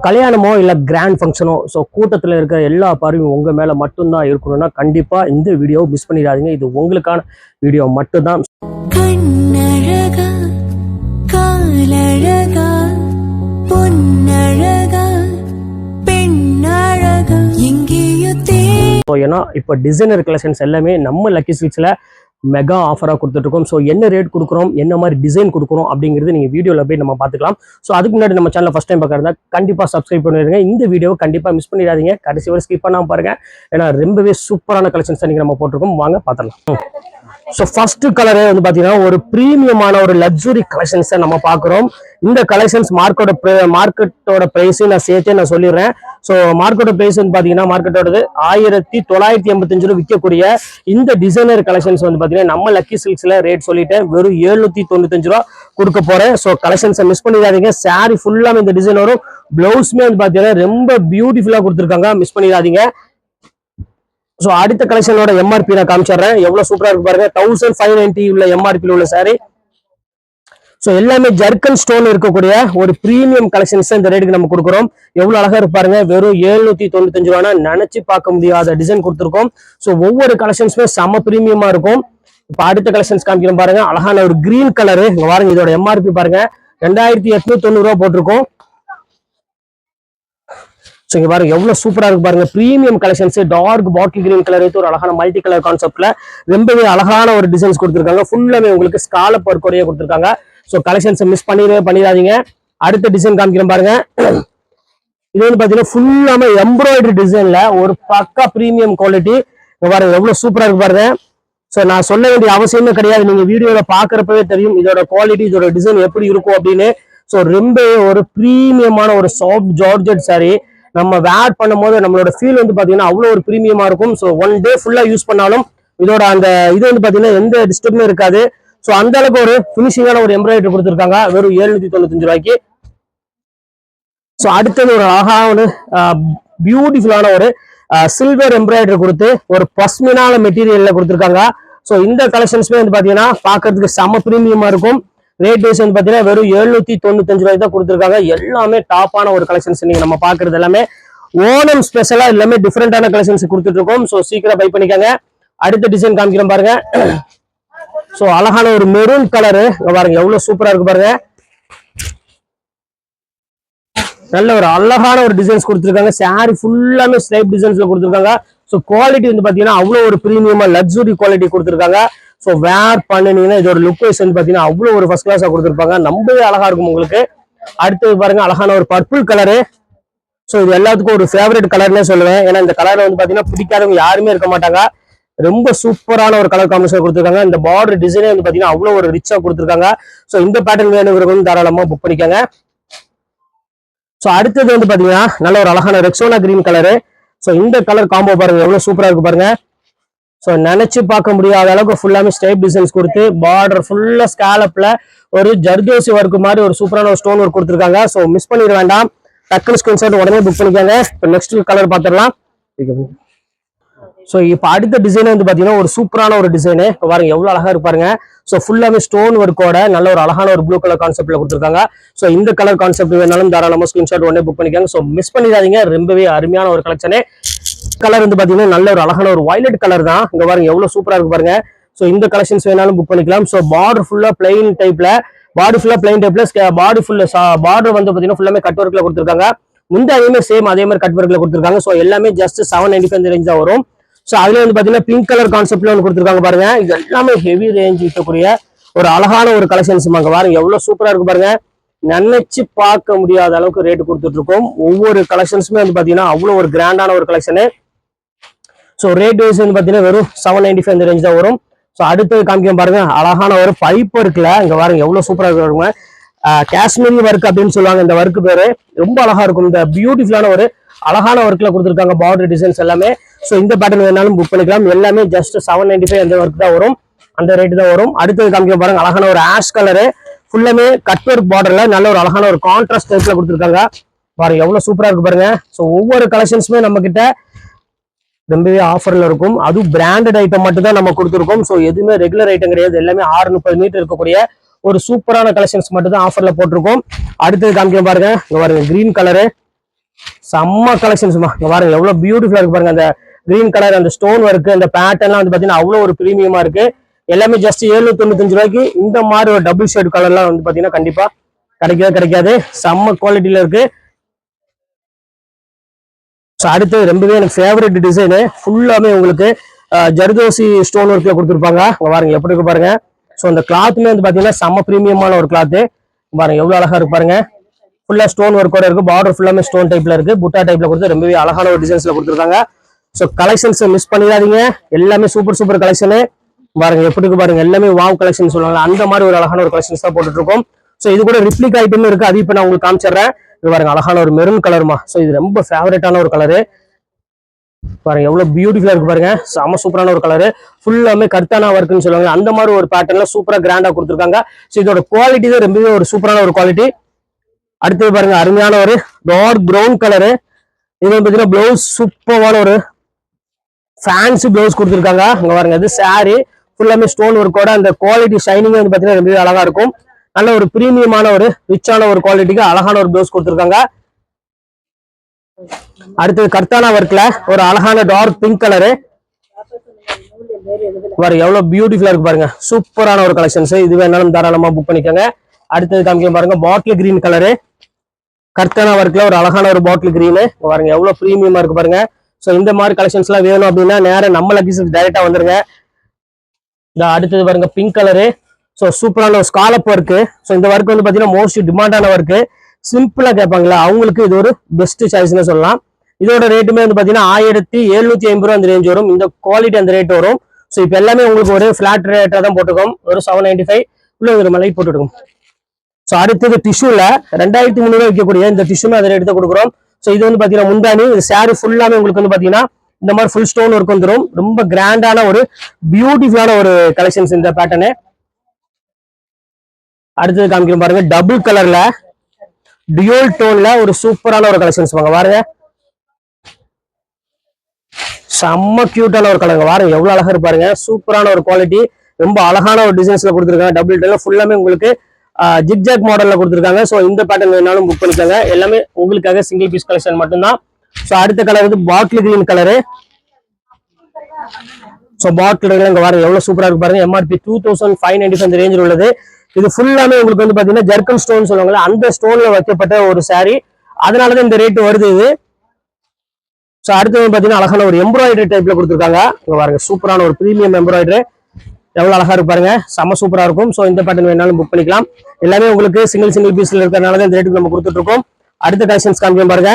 கல்யாணமோ இல்லை grand ஃபங்க்ஷனோ, so கூட்டத்தில் இருக்கிற எல்லா பார்வையும் உங்கள் மேலே மட்டும்தான் இருக்கணும்னா கண்டிப்பாக இந்த வீடியோ மிஸ் பண்ணிடாதீங்க. இது உங்களுக்கான வீடியோ மட்டும்தான். கண்ணழகா காலழகா பொன்னழகா பெண்ணழகா எங்கேயோ ஏன்னா இப்போ டிசைனர் கலெக்ஷன்ஸ் எல்லாமே நம்ம லக்கி சில்க்ஸில் மெகா ஆஃபராக கொடுத்துட்ருக்கோம். ஸோ என்ன ரேட் கொடுக்குறோம், என்ன மாதிரி டிசைன் கொடுக்குறோம் அப்படிங்கிறது நீங்கள் வீடியோவில் போய் நம்ம பார்த்துக்கலாம். ஸோ அதுக்கு முன்னாடி நம்ம சேனலை ஃபஸ்ட் டைம் பார்க்குறதா கண்டிப்பாக சப்ஸ்கிரைப் பண்ணிடுங்க. இந்த வீடியோவை கண்டிப்பாக மிஸ் பண்ணிடாதீங்க, கடைசி வரை ஸ்கிப் பண்ணாமல் பாருங்கள். ஏன்னா ரொம்பவே சூப்பரான கலெக்ஷன்ஸ் நீங்கள் நம்ம போட்டிருக்கோம். வாங்க பார்த்துடலாம். ஸோ ஃபர்ஸ்ட் கலரே வந்து பார்த்தீங்கன்னா ஒரு ப்ரீமியமான ஒரு லக்ஸுரி கலெக்ஷன்ஸை நம்ம பார்க்குறோம். இந்த கலெக்ஷன்ஸ் மார்க்கெட்டோட ப்ரைஸையும் நான் சேர்த்தே நான் சொல்லிடுறேன். ஸோ மார்க்கெட்டோட ப்ரைஸ் வந்து பார்த்தீங்கன்னா மார்க்கெட்டோடது 1985 ரூபா விற்கக்கூடிய இந்த டிசைனர் கலெக்ஷன்ஸ் வந்து பார்த்தீங்கன்னா நம்ம லக்கி சில்க்ஸில் ரேட் சொல்லிட்டேன், வெறும் 795 ரூபா கொடுக்க போகிறேன். ஸோ கலெக்ஷன்ஸை மிஸ் பண்ணிடாதீங்க. சாரி ஃபுல்லாக இந்த டிசைன் வரும். பிளவுஸுமே வந்து பார்த்தீங்கன்னா ரொம்ப பியூட்டிஃபுல்லாக கொடுத்துருக்காங்க, மிஸ் பண்ணிடாதீங்க. ஸோ அடுத்த கலெக்ஷனோட எம்ஆர்பி நான் காமிச்சிடுறேன். எவ்வளவு சூப்பரா இருக்கு பாருங்க. 1590 உள்ள எம்ஆர்பி உள்ள சாரி. ஸோ எல்லாமே ஜர்க்கன் ஸ்டோன் இருக்கக்கூடிய ஒரு பிரீமியம் கலெக்ஷன்ஸ் இந்த ரேட்டுக்கு நம்ம கொடுக்குறோம். எவ்வளவு அழகா இருக்கு பாருங்க. வெறும் 795 ரூபானா நினைச்சு பார்க்க முடியாத டிசைன் கொடுத்துருக்கோம். ஸோ ஒவ்வொரு கலெக்ஷன்ஸுமே செம்ம பிரீமியமா இருக்கும். இப்போ அடுத்த கலெக்ஷன்ஸ் காமிக்கிறோம் பாருங்க. அழகான ஒரு கிரீன் கலரு. இங்க பாருங்க, இதோட எம்ஆர்பி பாருங்க 2890 ரூபா போட்டிருக்கோம். ஸோ இங்க பாருங்க எவ்வளவு சூப்பரா இருக்கு பாருங்க. Premium collections, dark bottle green colour ஒரு அழகான மல்டி கலர் கான்செப்ட்ல ரொம்பவே அழகான ஒரு டிசைன்ஸ் கொடுத்துருக்காங்க. ஃபுல்லாமே உங்களுக்கு ஸ்காலப் ஒர்க்கோடய கொடுத்துருக்காங்க. ஸோ கலெக்ஷன்ஸ் மிஸ் பண்ணிடாதீங்க. அடுத்த டிசைன் காமிக்கிறேன் பாருங்க. இது வந்து பாத்தீங்கன்னா ஃபுல்லாமே எம்ப்ராய்டரி டிசைன்ல ஒரு பக்கா பிரீமியம் குவாலிட்டி. பாருங்க எவ்வளவு சூப்பரா இருக்கு பாருங்க. ஸோ நான் சொல்ல வேண்டிய அவசியமே கிடையாது, நீங்க வீடியோல பாக்குறப்பவே தெரியும் இதோட குவாலிட்டி, இதோட டிசைன் எப்படி இருக்கும் அப்படின்னு. ஸோ ரொம்ப ஒரு பிரீமியமான ஒரு சாஃப்ட் ஜார்ஜெட் சாரி நம்ம வேர் பண்ணும் போது நம்மளோட ஃபீல் வந்து பாத்தீங்கன்னா அவ்வளோ ஒரு பிரீமியமா இருக்கும். ஸோ ஒன் டே ஃபுல்லா யூஸ் பண்ணாலும் இதோட அந்த இது வந்து பாத்தீங்கன்னா எந்த டிஸ்டர்புமே இருக்காது. ஸோ அந்த அளவுக்கு ஒரு பினிஷிங்கான ஒரு எம்ப்ராய்டரி கொடுத்துருக்காங்க, வெறும் 795 ரூபாய்க்கு. ஸோ அடுத்தது ஒரு அழகான ஒரு பியூட்டிஃபுல்லான ஒரு சில்வர் எம்ப்ராய்டரி கொடுத்து ஒரு பஸ்மினால மெட்டீரியல்ல கொடுத்துருக்காங்க. ஸோ இந்த கலெக்ஷன்ஸ்மே வந்து பாத்தீங்கன்னா பாக்குறதுக்கு செம்ம பிரீமியமா இருக்கும். ரேட் வைஸ் வந்து பாத்தீங்கன்னா வெறும் 795 ரூபாய்க்கு தான் கொடுத்துருக்காங்க. எல்லாமே டாப்பான ஒரு கலெக்ஷன்ஸ் நீங்க நம்ம பாக்குறது எல்லாமே ஓணம் ஸ்பெஷலா எல்லாமே டிஃப்ரெண்டான கலெக்ஷன்ஸ் கொடுத்துட்டு இருக்கோம். ஸோ சீக்கிரம் பை பண்ணிக்கோங்க. அடுத்த டிசைன் காமிக்கிறோம் பாருங்க. ஸோ அழகான ஒரு மெரூன் கலரு பாருங்க, எவ்வளவு சூப்பரா இருக்கு பாருங்க. நல்ல ஒரு அழகான ஒரு டிசைன்ஸ் கொடுத்துருக்காங்க. சாரி ஃபுல்லாமே ஸ்லைப் டிசைன்ஸ்ல கொடுத்துருக்காங்க. ஸோ குவாலிட்டி வந்து பாத்தீங்கன்னா அவ்வளோ ஒரு பிரீமியமா லக்ஸுரி குவாலிட்டி கொடுத்துருக்காங்க. ஸோ வேர் பண்ணினீங்கன்னா இதோட லுக் வைஸ் வந்து பாத்தீங்கன்னா அவ்வளோ ஒரு ஃபர்ஸ்ட் கிளாஸா கொடுத்துருப்பாங்க. ரொம்பவே அழகா இருக்கும் உங்களுக்கு. அடுத்தது பாருங்க அழகான ஒரு பர்பிள் கலரு. ஸோ இது எல்லாத்துக்கும் ஒரு ஃபேவரட் கலர்னே சொல்லுவேன். ஏன்னா இந்த கலர்ல வந்து பாத்தீங்கன்னா பிடிக்காதவங்க யாருமே இருக்க மாட்டாங்க. ரொம்ப சூப்பரான ஒரு கலர் காம்பினேஷன் கொடுத்துருக்காங்க. இந்த பார்டர் டிசைனே வந்து பாத்தீங்கன்னா அவ்வளோ ஒரு ரிச்சா கொடுத்துருக்காங்க. ஸோ இந்த பேட்டர்ன் வேணுங்கிறவங்க தாராளமா புக் பண்ணிக்கோங்க. ஸோ அடுத்தது வந்து பாத்தீங்கன்னா நல்ல ஒரு அழகான ரெக்ஸோனா கிரீன் கலரு. ஸோ இந்த கலர் காம்போ பாருங்க எவ்வளவு சூப்பரா இருக்கு பாருங்க. ஸோ நினைச்சு பார்க்க முடியாத அளவுக்கு ஃபுல்லாமே ஸ்டைப் டிசைன்ஸ் கொடுத்து பார்டர் ஃபுல்லா ஸ்காலப்ல ஒரு ஜர்தோசி ஒர்க் மாதிரி ஒரு சூப்பரான ஒரு ஸ்டோன் ஒர்க் கொடுத்துருக்காங்க. ஸோ மிஸ் பண்ணிட வேண்டாம், டக்குனு ஸ்கிரீன்ஷாட் உடனே புக் பண்ணிக்கோங்க. இப்போ நெக்ஸ்ட் கலர் பார்த்துடலாம். ஸோ இப்போ அடுத்த டிசைன் வந்து பாத்தீங்கன்னா ஒரு சூப்பரான ஒரு டிசைனு பாருங்க, எவ்வளவு அழகா இருப்பாருங்க. ஸோ ஃபுல்லாமே ஸ்டோன் ஒர்க்கோட நல்ல ஒரு அழகான ஒரு ப்ளூ கலர் கான்செப்ட்ல கொடுத்துருக்காங்க. ஸோ இந்த கலர் கான்செப்ட் வேணாலும் தாராளமா ஸ்கிரீன்ஷாட் உடனே புக் பண்ணிக்கோங்க. ஸோ மிஸ் பண்ணிடாதீங்க, ரொம்பவே அருமையான ஒரு கலெக்ஷனே. கலர் வந்து பாத்தீங்கன்னா நல்ல ஒரு அழகான ஒரு வயலட் கலர் தான். இங்க பாருங்க எவ்வளவு சூப்பரா இருக்கு பாருங்க. ஸோ இந்த கலெக்ஷன்ஸ் வேணாலும் புக் பண்ணிக்கலாம். ஸோ பார்டர் ஃபுல்லா பிளைன் டைப்ல பாடி ஃபுல்லா பார்டர் வந்து பாத்தீங்கன்னா ஃபுல்லாமே கட் ஒர்க்ல கொடுத்துருக்காங்க. முந்தையுமே சேம் அதே மாதிரி கட் ஒர்க்ல கொடுத்துருக்காங்க. ஸோ எல்லாமே ஜஸ்ட் 795 ரேஞ்ச் தான் வரும். ஸோ அதுல வந்து பாத்தீங்கன்னா பிங்க் கலர் கான்செப்ட்ல ஒன்று கொடுத்துருக்காங்க பாருங்க. இது எல்லாமே ஹெவி ரேஞ்ச் இருக்கக்கூடிய ஒரு அழகான ஒரு கலெக்ஷன்ஸ் பாருங்க, எவ்வளவு சூப்பரா இருக்கு பாருங்க. நினைச்சு பார்க்க முடியாத அளவுக்கு ரேட் கொடுத்துட்டு இருக்கோம். ஒவ்வொரு கலெக்ஷன்ஸுமே வந்து பாத்தீங்கன்னா அவ்வளவு ஒரு கிராண்டான ஒரு கலெக்ஷனு. ஸோ ரேட் வைஸ் வந்து பாத்தீங்கன்னா வெறும் 795 ரேஞ்ச் தான் வரும். ஸோ அடுத்தது காமிக்க பாருங்க, அழகான ஒரு பைப் இருக்குல்ல, இங்க பாருங்க எவ்வளவு சூப்பரா இருக்கு. காஷ்மீரி ஒர்க் அப்படின்னு சொல்லுவாங்க இந்த ஒர்க் பேரு. ரொம்ப அழகா இருக்கும். இந்த பியூட்டிஃபுல்லான ஒரு அழகான ஒர்க்ல கொடுத்துருக்காங்க பார்டர் டிசைன்ஸ் எல்லாமே. ஸோ இந்த பேட்டர்ன் வேணாலும் புக் பண்ணிக்கலாம். எல்லாமே ஜஸ்ட் 795 அந்த ஒர்க் தான் வரும், அந்த ரேட் தான் வரும். அடுத்தது காமிக்க பாருங்க, அழகான ஒரு ஆஷ் கலரு ஃபுல்லாமே கட் ஒர்க் பார்டர்ல நல்ல ஒரு அழகான ஒரு கான்ட்ராஸ்ட் டைப்ல கொடுத்துருக்காங்க. பாருங்க எவ்வளவு சூப்பரா இருக்கு பாருங்க. ஸோ ஒவ்வொரு கலெக்ஷன்ஸுமே நம்ம கிட்ட ரொம்பவே ஆஃபர்ல இருக்கும். அதுவும் பிராண்டட் ஐட்டம் மட்டும் தான் நம்ம கொடுத்துருக்கோம். ஸோ எதுவுமே ரெகுலர் ஐட்டம் கிடையாது. எல்லாமே 630 மீட்டர் இருக்கக்கூடிய ஒரு சூப்பரான கலெக்ஷன்ஸ் மட்டும் தான் ஆஃபர்ல போட்டிருக்கோம். அடுத்தது காமிக்க பாருங்க, இங்க பாருங்க கிரீன் கலரு. செம்ம கலெக்ஷன்ஸ்மா. இங்க பாருங்க எவ்வளவு பியூட்டிஃபுல்லா இருக்கு பாருங்க. அந்த கிரீன் கலர் அந்த ஸ்டோன் ஒர்க் அந்த பேட்டர்ன்லாம் வந்து பாத்தீங்கன்னா அவ்வளவு ஒரு பிரீமியமா இருக்கு. எல்லாமே ஜஸ்ட் 795 ரூபாய்க்கு இந்த மாதிரி ஒரு டபுள் ஷேட் கலர்லாம் வந்து பாத்தீங்கன்னா கண்டிப்பா கிடைக்காது. செம்ம குவாலிட்டியில இருக்கு. அடுத்து ரொம்பவே எனக்கு ஃபேவரட் டிசைனு ஃபுல்லாமே உங்களுக்கு ஜர்தோசி ஸ்டோன் ஒர்க்ல கொடுத்துருப்பாங்க. பாருங்க எப்படி இருக்கு பாருங்க. ஸோ அந்த கிளாத்துமே வந்து பாத்தீங்கன்னா செம்ம பிரீமியமான ஒரு கிளாத்து. பாருங்க எவ்வளவு அழகா இருக்கு பாருங்க. ஃபுல்லா ஸ்டோன் ஒர்க்கோட இருக்கு. பார்டர் ஃபுல்லாமே ஸ்டோன் டைப்ல இருக்கு. புட்டா டைப்ல கொடுத்து ரொம்பவே அழகான ஒரு டிசைன்ஸ்ல கொடுத்துருக்காங்க. ஸோ கலெக்ஷன்ஸ் மிஸ் பண்ணிடாதீங்க. எல்லாமே சூப்பர் கலெக்ஷனு. பாருங்க எப்படி இருக்கு பாருங்க. எல்லாமே வாவ் கலெக்ஷன் சொல்லுவாங்க. அந்த மாதிரி ஒரு அழகான ஒரு கலெக்ஷன்ஸ் தான் போட்டுட்டு இருக்கோம். ஸோ இது கூட ரிப்ளிக் ஐட்டம் இருக்கு. அது இப்போ நான் உங்களுக்கு காமிச்சிடுறேன். இது பாருங்க அழகான ஒரு மெரூன் கலருமா. ஸோ இது ரொம்ப ஃபேவரட்டான ஒரு கலரு. பாருங்க எவ்வளவு பியூட்டிஃபுல்லா இருக்கு பாருங்க. செம சூப்பரான ஒரு கலரு. ஃபுல்லாமே கர்த்தானா ஒர்க்னு சொல்லுவாங்க. அந்த மாதிரி ஒரு பேட்டர்ன்ல சூப்பரா கிராண்டா கொடுத்துருக்காங்க. ஸோ இதோட குவாலிட்டி தான் ரொம்பவே ஒரு சூப்பரான ஒரு குவாலிட்டி. அடுத்தது பாருங்க அருமையான ஒரு டார்க் ப்ரௌன் கலரு. இது பாத்தீங்கன்னா பிளவுஸ் சூப்பரான ஒரு ஃபேன்சி பிளவுஸ் கொடுத்துருக்காங்க. இங்க பாருங்க இது சாரி ஃபுல்லாமே ஸ்டோன் ஒர்க்கோட அந்த குவாலிட்டி ஷைனிங் வந்து பாத்தீங்கன்னா ரொம்பவே அழகா இருக்கும். நல்ல ஒரு பிரீமியமான ஒரு ரிச்சான ஒரு குவாலிட்டிக்கு அழகான ஒரு பிளவுஸ் கொடுத்துருக்காங்க. அடுத்தது கர்த்தானா ஒர்க்ல ஒரு அழகான டார்க் பிங்க் கலரு. பாருங்க எவ்வளவு பியூட்டிஃபுல்லா இருக்கு பாருங்க. சூப்பரான ஒரு கலெக்ஷன்ஸ். இது வேணாலும் தாராளமா புக் பண்ணிக்கோங்க. அடுத்தது காமிக்க பாருங்க பாட்டில் கிரீன் கலரு. கர்த்தானா ஒர்க்ல ஒரு அழகான ஒரு பாட்டில் கிரீனு. பாருங்க எவ்வளவு பிரீமியமா இருக்கு பாருங்க. ஸோ இந்த மாதிரி கலெக்ஷன்ஸ் எல்லாம் வேணும் அப்படின்னா நேரம் நம்ம லக்கீஸ் டைரக்டா வந்துருங்க. அடுத்தது பாருங்க பிங்க் கலரு. ஸோ சூப்பரான ஒரு ஸ்காலப் ஒர்க்கு. ஸோ இந்த ஒர்க் வந்து பாத்தீங்கன்னா மோஸ்ட் டிமாண்டான ஒர்க்கு. சிம்பிளா கேட்பாங்களா அவங்களுக்கு இது ஒரு பெஸ்ட் சாய்ஸ்னு சொல்லலாம். இதோட ரேட்டுமே வந்து பாத்தீங்கன்னா 1750 ரூபா அந்த ரேஞ்ச் வரும். இந்த குவாலிட்டி அந்த ரேட் வரும். ஸோ இப்போ எல்லாமே உங்களுக்கு ஒரு ஃபிளாட் ரேட்டா தான் போட்டுக்கோம். ஒரு 795 உள்ள ஒரு மலை போட்டுருக்கும். ஸோ அடுத்தது டிஷ்யூல 2300 வைக்கக்கூடிய இந்த டிஷ்யூமே அதை எடுத்து கொடுக்குறோம். ஸோ இது வந்து பாத்தீங்கன்னா முந்தானி இது சாரி ஃபுல்லாமே உங்களுக்கு வந்து பாத்தீங்கன்னா இந்த மாதிரி ஃபுல் ஸ்டோன் ஒர்க் வந்துடும். ரொம்ப கிராண்டான ஒரு பியூட்டிஃபுல்லான ஒரு கலெக்ஷன்ஸ் இந்த பேட்டர்னு. அடுத்தது காமிக்கிறோம் பாருங்க டபுள் கலர்ல டியூல் டோன்ல ஒரு சூப்பரான ஒரு கலெக்ஷன்ஸ் பாருங்க. செம்ம கியூட்டான ஒரு கலர் பாருங்க எவ்வளவு அழகா இருப்பாருங்க. சூப்பரான ஒரு குவாலிட்டி. ரொம்ப அழகான ஒரு டிசைன்ஸ்ல கொடுத்துருக்காங்க. டபுள் டோன்ல ஃபுல்லாமே உங்களுக்கு ஜிக்ஜாக் மாடல்ல கொடுத்துருக்காங்க. ஸோ இந்த பேட்டர்ன் வேணாலும் புக் பண்ணிக்கோங்க. எல்லாமே உங்களுக்காக சிங்கிள் பீஸ் கலெக்ஷன் மட்டும்தான். ஸோ அடுத்த கலர் வந்து பாட்டில் கிரீன் கலரு. ஸோ பாட்டில் இங்க பாருங்க எவ்வளவு சூப்பரா இருக்கு பாருங்க. எம்ஆர்பி 2595 அந்த ரேஞ்சில் உள்ளது. இது ஃபுல்லாமே உங்களுக்கு வந்து பாத்தீங்கன்னா ஜர்க்கன் ஸ்டோன் சொல்லுவாங்க. அந்த ஸ்டோன்ல வைக்கப்பட்ட ஒரு சாரி. அதனாலதான் இந்த ரேட் வருது இது. ஸோ அடுத்து பாத்தீங்கன்னா அழகான ஒரு எம்ப்ராய்டரி டைப்ல கொடுத்துருக்காங்க. இங்க பாருங்க சூப்பரான ஒரு பிரீமியம் எம்ப்ராய்டரி. எவ்வளவு அழகா இருக்கு பாருங்க. செம்ம சூப்பரா இருக்கும். ஸோ இந்த பேட்டர்ன் வேணாலும் புக் பண்ணிக்கலாம். எல்லாமே உங்களுக்கு சிங்கிள் பீஸ்ல இருக்கிறதுனால தான் இந்த ரேட்டுக்கு நம்ம கொடுத்துட்டு இருக்கோம். அடுத்த கலெக்ஷன்ஸ் காமிக்கும் பாருங்க.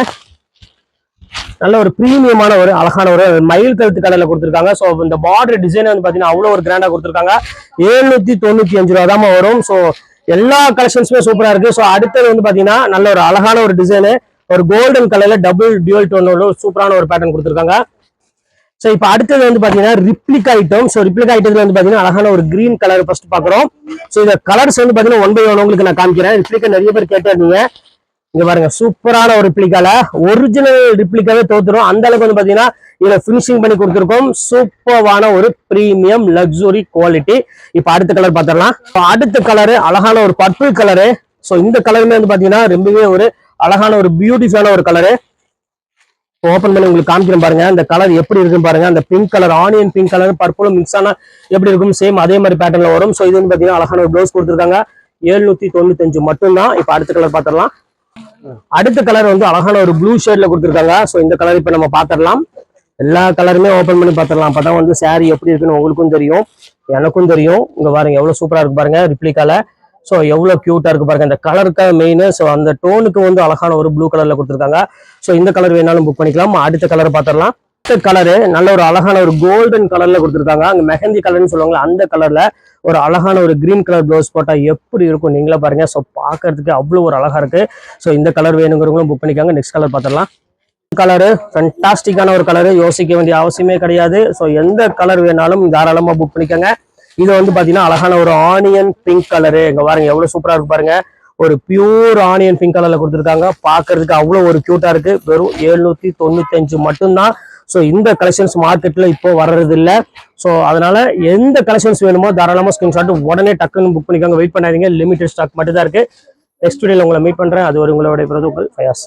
நல்ல ஒரு பிரீமியமான ஒரு அழகான ஒரு மயில் கழுத்து கலர்ல கொடுத்துருக்காங்க. ஸோ இந்த பார்டர் டிசைன் வந்து பாத்தீங்கன்னா அவ்வளவு ஒரு கிராண்டா கொடுத்துருக்காங்க. 795 ரூபா தான் வரும். ஸோ எல்லா கலெக்ஷன்ஸுமே சூப்பரா இருக்கு. ஸோ அடுத்தது வந்து பாத்தீங்கன்னா நல்ல ஒரு அழகான ஒரு டிசைனு ஒரு கோல்டன் கலர்ல டபுள் டியூல் டோனோட சூப்பரான ஒரு பேட்டர்ன் கொடுத்துருக்காங்க. ஸோ இப்போ அடுத்தது வந்து பாத்தீங்கன்னா ரிப்ளிகா ஐட்டம். ஸோ ரிப்ளிகா ஐட்டத்துல வந்து பாத்தீங்கன்னா அழகான ஒரு கிரீன் கலர் ஃபர்ஸ்ட் பாக்குறோம். ஸோ இந்த கலர்ஸ் வந்து பாத்தீங்கன்னா 1 by 1 உங்களுக்கு நான் காமிக்கிறேன். ரிப்ளிகா நிறைய பேர் கேட்டிருந்தீங்க. இங்க பாருங்க சூப்பரான ஒரு ரிப்ளிகால ஒரிஜினல் ரிப்ளிகாவே தோத்துரும். அந்த அளவுக்கு வந்து பாத்தீங்கன்னா இதுல பினிஷிங் பண்ணி கொடுத்துருக்கோம். சூப்பரான ஒரு பிரீமியம் லக்ஸுரி குவாலிட்டி. இப்போ அடுத்த கலர் பாத்திரலாம். அடுத்த கலரு அழகான ஒரு பர்பிள் கலரு. ஸோ இந்த கலருமே வந்து பாத்தீங்கன்னா ரொம்பவே ஒரு அழகான ஒரு பியூட்டிஃபுல்லான ஒரு கலரு. ஓபன் பண்ணி உங்களுக்கு காமிக்கிறேன் பாருங்க. அந்த கலர் எப்படி இருக்குன்னு பாருங்க. அந்த pink colour onion pink colour பர்பிளும் மிக்ஸ் ஆனா எப்படி இருக்கும் சேம் அதே மாதிரி பேட்டர்ன்ல வரும். ஸோ இது வந்து பாத்தீங்கன்னா அழகான ஒரு ப்ளவுஸ் கொடுத்துருக்காங்க. 795 மட்டும்தான். இப்போ அடுத்த கலர் பாத்திரலாம். அடுத்த கலர் வந்து அழகான ஒரு ப்ளூ ஷேட்ல கொடுத்துருக்காங்க. ஸோ இந்த கலர் இப்போ நம்ம பாத்திரலாம். எல்லா கலருமே ஓபன் பண்ணி பாத்திரலாம். அப்பதான் வந்து சாரி எப்படி இருக்குன்னு உங்களுக்கும் தெரியும் எனக்கும் தெரியும். இங்க பாருங்க எவ்வளவு சூப்பரா இருக்கு பாருங்க ரிப்ளிகால. ஸோ எவ்வளவு கியூட்டா இருக்கு பாருங்க. இந்த கலருக்காக மெயின். ஸோ அந்த டோனுக்கு வந்து அழகான ஒரு ப்ளூ கலர்ல கொடுத்துருக்காங்க. ஸோ இந்த கலர் வேணாலும் புக் பண்ணிக்கலாம். அடுத்த கலர் பாத்திரலாம். அடுத்த கலரு நல்ல ஒரு அழகான ஒரு கோல்டன் கலர்ல கொடுத்துருக்காங்க. அங்க மெஹந்தி கலர்னு சொல்லுவாங்க. அந்த கலர்ல ஒரு அழகான ஒரு கிரீன் கலர் ப்ளவுஸ் போட்டா எப்படி இருக்கும் நீங்களே பாருங்க. ஸோ பாக்குறதுக்கு அவ்வளவு ஒரு அழகா இருக்கு. ஸோ இந்த கலர் வேணுங்கிறவங்களும் புக் பண்ணிக்காங்க. நெக்ஸ்ட் கலர் பாத்திரலாம். கலரு ஃபேண்டாஸ்டிக்கான ஒரு கலரு. யோசிக்க வேண்டிய அவசியமே கிடையாது. ஸோ எந்த கலர் வேணாலும் தாராளமா புக் பண்ணிக்கோங்க. இது வந்து பாத்தீங்கன்னா அழகான ஒரு ஆனியன் பிங்க் கலரு. இங்க பாருங்க எவ்வளவு சூப்பரா இருக்கு பாருங்க. ஒரு பியூர் ஆனியன் பிங்க் கலர்ல கொடுத்துருக்காங்க. பாக்குறதுக்கு அவ்வளவு ஒரு கியூட்டா இருக்கு. வெறும் 795 மட்டும்தான். ஸோ இந்த கலெக்ஷன்ஸ் மார்க்கெட்ல இப்போ வர்றது இல்லை. ஸோ அதனால எந்த கலெக்ஷன்ஸ் வேணுமோ தாராளமா ஸ்கிரீன்ஷாட் உடனே டக்குன்னு புக் பண்ணிக்கோங்க. வெயிட் பண்ணாதீங்க. லிமிடெட் ஸ்டாக் மட்டும் தான் இருக்கு. நெக்ஸ்ட் வீடியோல உங்களை மீட் பண்றேன். அது ஒரு உங்களோட பிரதோபல் ஃபயாஸ்.